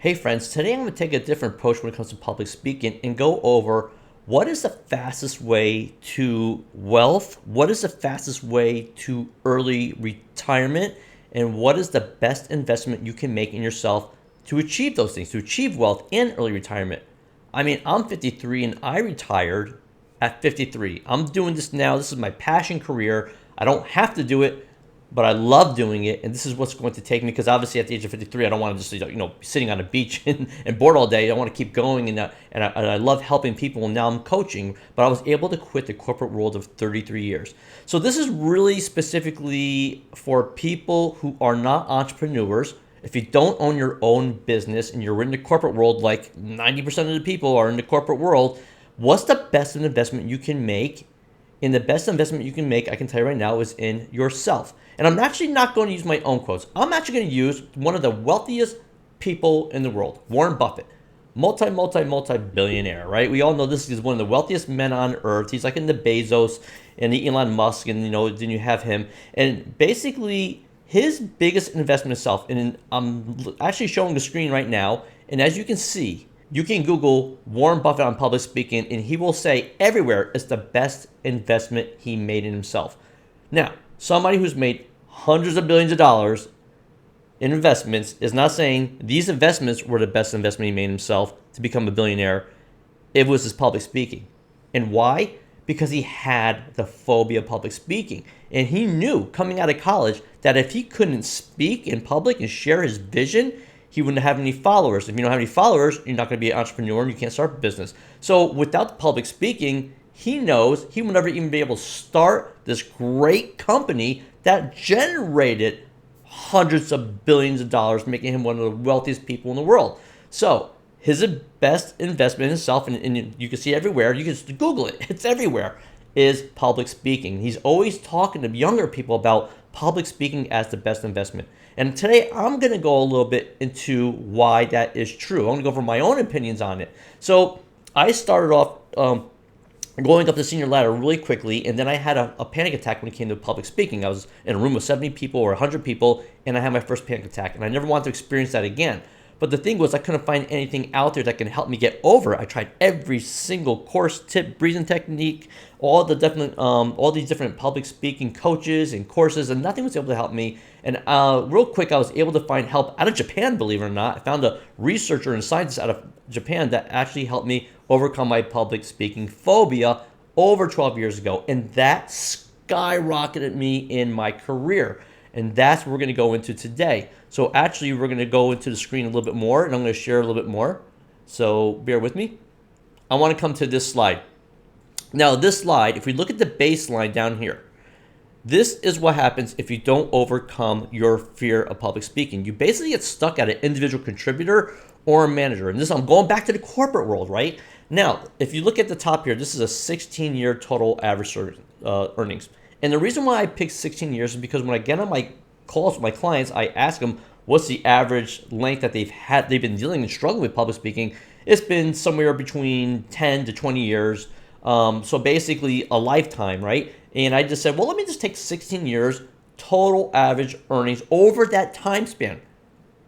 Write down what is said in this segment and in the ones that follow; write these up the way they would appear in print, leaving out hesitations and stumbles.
Hey friends, today I'm going to take a different approach when it comes to public speaking and go over what is the fastest way to wealth, what is the fastest way to early retirement, and what is the best investment you can make in yourself to achieve those things, to achieve wealth and early retirement. I mean, I'm 53 and I retired at 53. I'm doing this now. This is my passion career. I don't have to do it, but I love doing it, and this is what's going to take me, because obviously at the age of 53, I don't want to just be sitting on a beach and bored all day. I want to keep going, and I love helping people, and now I'm coaching, but I was able to quit the corporate world of 33 years. So this is really specifically for people who are not entrepreneurs. If you don't own your own business and you're in the corporate world, like 90% of the people are in the corporate world, what's the best investment you can make? And the best investment you can make, I can tell you right now, is in yourself. And I'm actually not going to use my own quotes. I'm actually going to use one of the wealthiest people in the world, Warren Buffett. Multi-billionaire, right? We all know this is one of the wealthiest men on earth. He's like in the Bezos and the Elon Musk, and then you have him. And basically, his biggest investment is self. And I'm actually showing the screen right now. And as you can see, you can Google Warren Buffett on public speaking, and he will say everywhere it's the best investment he made in himself. Now, somebody who's made hundreds of billions of dollars in investments is not saying these investments were the best investment he made in himself to become a billionaire. It was his public speaking. And why? Because he had the phobia of public speaking. And he knew coming out of college that if he couldn't speak in public and share his vision, he wouldn't have any followers. If you don't have any followers, you're not going to be an entrepreneur and you can't start a business. So without the public speaking, he knows he will never even be able to start this great company that generated hundreds of billions of dollars, making him one of the wealthiest people in the world. So his best investment in himself, and you can see everywhere, you can just Google it, it's everywhere, is public speaking. He's always talking to younger people about public speaking as the best investment. And today I'm going to go a little bit into why that is true. I'm going to go over my own opinions on it. So I started off going up the senior ladder really quickly, and then I had a panic attack when it came to public speaking. I was in a room with 70 people or 100 people, and I had my first panic attack, and I never wanted to experience that again. But the thing was, I couldn't find anything out there that can help me get over it. I tried every single course, tip, breathing technique, all these different public speaking coaches and courses, and nothing was able to help me. And real quick, I was able to find help out of Japan, believe it or not. I found a researcher and scientist out of Japan that actually helped me overcome my public speaking phobia over 12 years ago. And that skyrocketed me in my career. And that's what we're going to go into today. So actually, we're going to go into the screen a little bit more, and I'm going to share a little bit more. So bear with me. I want to come to this slide. Now, this slide, if we look at the baseline down here, this is what happens if you don't overcome your fear of public speaking. You basically get stuck at an individual contributor or a manager. And this, I'm going back to the corporate world, right? Now, if you look at the top here, this is a 16-year total average earnings. And the reason why I picked 16 years is because when I get on my calls with my clients, I ask them what's the average length that they've been dealing and struggling with public speaking. It's been somewhere between 10 to 20 years. So basically a lifetime, right? And I just said, well, let me just take 16 years total average earnings over that time span.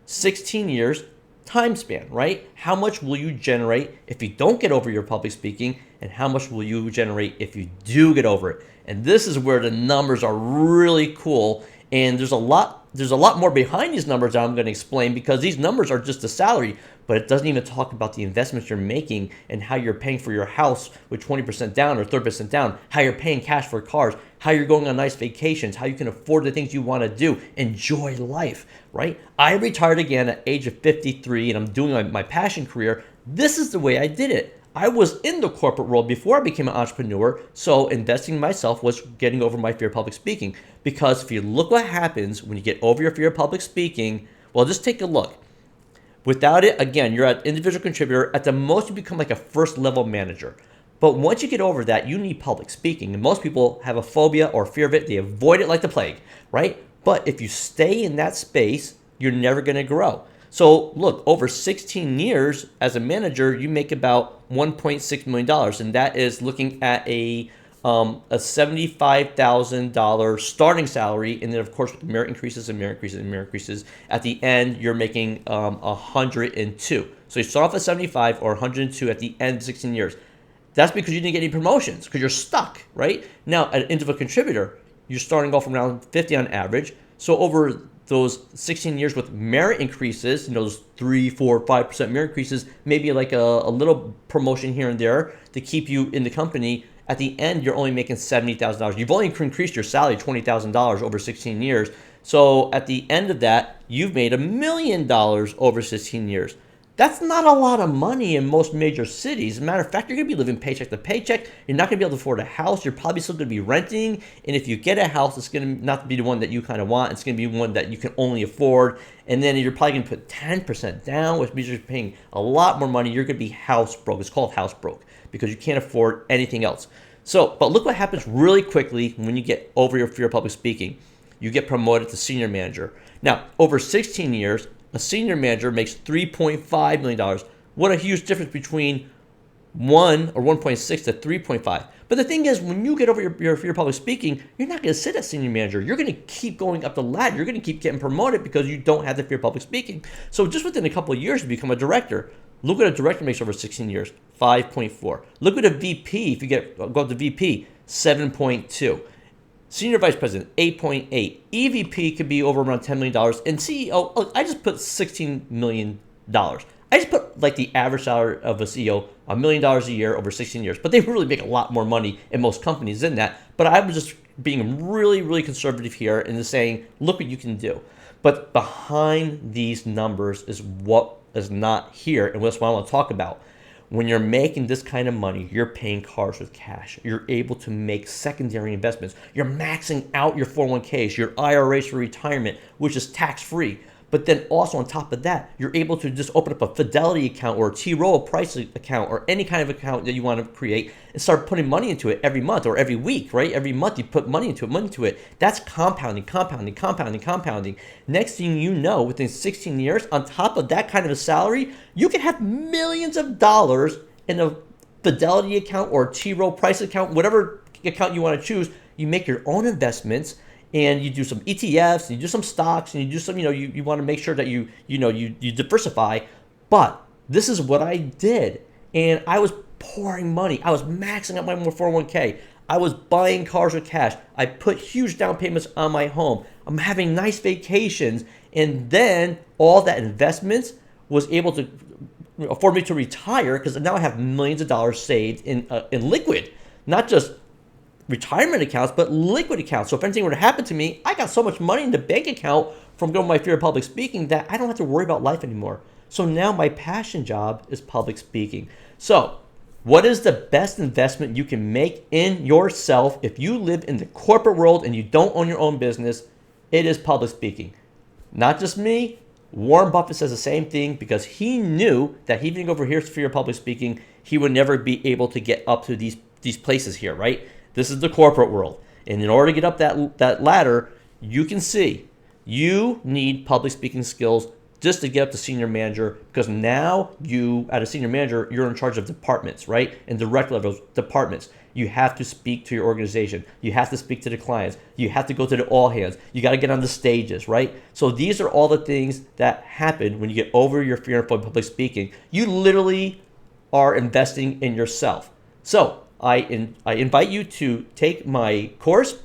16 years time span, right? How much will you generate if you don't get over your public speaking, and how much will you generate if you do get over it? And this is where the numbers are really cool. And there's a lot more behind these numbers that I'm going to explain, because these numbers are just the salary, but it doesn't even talk about the investments you're making and how you're paying for your house with 20% down or 30% down, how you're paying cash for cars, how you're going on nice vacations, how you can afford the things you want to do, enjoy life, right? I retired again at age of 53, and I'm doing my passion career. This is the way I did it. I was in the corporate world before I became an entrepreneur, so investing in myself was getting over my fear of public speaking. Because if you look what happens when you get over your fear of public speaking, well, just take a look. Without it, again, you're an individual contributor. At the most, you become like a first level manager. But once you get over that, you need public speaking. And most people have a phobia or fear of it. They avoid it like the plague, right? But if you stay in that space, you're never going to grow. So look, over 16 years as a manager, you make about $1.6 million. And that is looking at a a $75,000 starting salary, and then of course with merit increases and merit increases and merit increases, at the end you're making 102. So you start off at 75 or 102 at the end of 16 years. That's because you didn't get any promotions, because you're stuck, right? Now, at an individual contributor, you're starting off around 50 on average. So over those 16 years with merit increases, those 3, 4, 5% merit increases, maybe like a little promotion here and there to keep you in the company, at the end, you're only making $70,000. You've only increased your salary $20,000 over 16 years. So at the end of that, you've made $1 million over 16 years. That's not a lot of money in most major cities. As a matter of fact, you're going to be living paycheck to paycheck. You're not going to be able to afford a house. You're probably still going to be renting. And if you get a house, it's going to not be the one that you kind of want. It's going to be one that you can only afford. And then you're probably going to put 10% down, which means you're paying a lot more money. You're going to be house broke. It's called house broke because you can't afford anything else. So, but look what happens really quickly when you get over your fear of public speaking. You get promoted to senior manager. Now, over 16 years, a senior manager makes $3.5 million. What a huge difference between 1 or 1.6 to 3.5. But the thing is, when you get over your fear of public speaking, you're not going to sit as senior manager. You're going to keep going up the ladder. You're going to keep getting promoted because you don't have the fear of public speaking. So just within a couple of years, you become a director. Look what a director makes over 16 years, 5.4. Look at a VP, if you go up to VP, 7.2. Senior Vice President, 8.8. EVP could be over around $10 million. And CEO, look, I just put $16 million. I just put like the average salary of a CEO, $1 million a year over 16 years. But they really make a lot more money in most companies than that. But I was just being really, really conservative here and just saying, look what you can do. But behind these numbers is what is not here, and that's what I want to talk about. When you're making this kind of money, you're paying cars with cash. You're able to make secondary investments. You're maxing out your 401ks, your IRAs for retirement, which is tax-free. But then also on top of that, you're able to just open up a Fidelity account or a T. Rowe Price account or any kind of account that you want to create and start putting money into it every month or every week, right? Every month you put money into it. That's compounding. Next thing you know, within 16 years, on top of that kind of a salary, you can have millions of dollars in a Fidelity account or a T. Rowe Price account, whatever account you want to choose. You make your own investments. And you do some ETFs, and you do some stocks, and you do some, you want to make sure that you diversify. But this is what I did. And I was pouring money. I was maxing out my 401k. I was buying cars with cash. I put huge down payments on my home. I'm having nice vacations. And then all that investments was able to afford me to retire because now I have millions of dollars saved in liquid, not just retirement accounts, but liquid accounts. So if anything were to happen to me, I got so much money in the bank account from going my fear of public speaking that I don't have to worry about life anymore. So now my passion job is public speaking. So what is the best investment you can make in yourself if you live in the corporate world and you don't own your own business? It is public speaking. Not just me. Warren Buffett says the same thing because he knew that he didn't go over here for fear of public speaking, he would never be able to get up to these places here, right? This is the corporate world. And in order to get up that ladder, you can see you need public speaking skills just to get up to senior manager because now you, as a senior manager, you're in charge of departments, right? And direct level departments. You have to speak to your organization. You have to speak to the clients. You have to go to the all hands. You got to get on the stages, right? So these are all the things that happen when you get over your fear of public speaking. You literally are investing in yourself. So I invite you to take my course,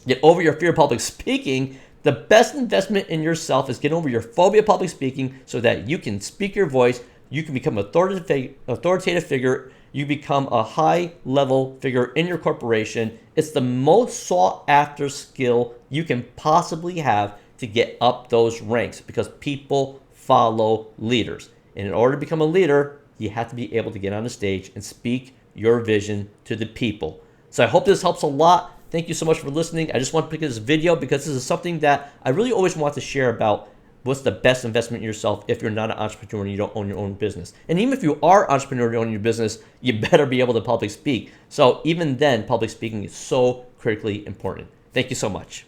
get over your fear of public speaking. The best investment in yourself is getting over your phobia of public speaking so that you can speak your voice, you can become an authoritative figure, you become a high-level figure in your corporation. It's the most sought-after skill you can possibly have to get up those ranks because people follow leaders. And in order to become a leader, you have to be able to get on the stage and speak your vision to the people. So I hope this helps a lot. Thank you so much for listening. I just want to pick this video because this is something that I really always want to share about what's the best investment in yourself if you're not an entrepreneur and you don't own your own business. And even if you are an entrepreneur and you own your business, you better be able to public speak. So even then, public speaking is so critically important. Thank you so much.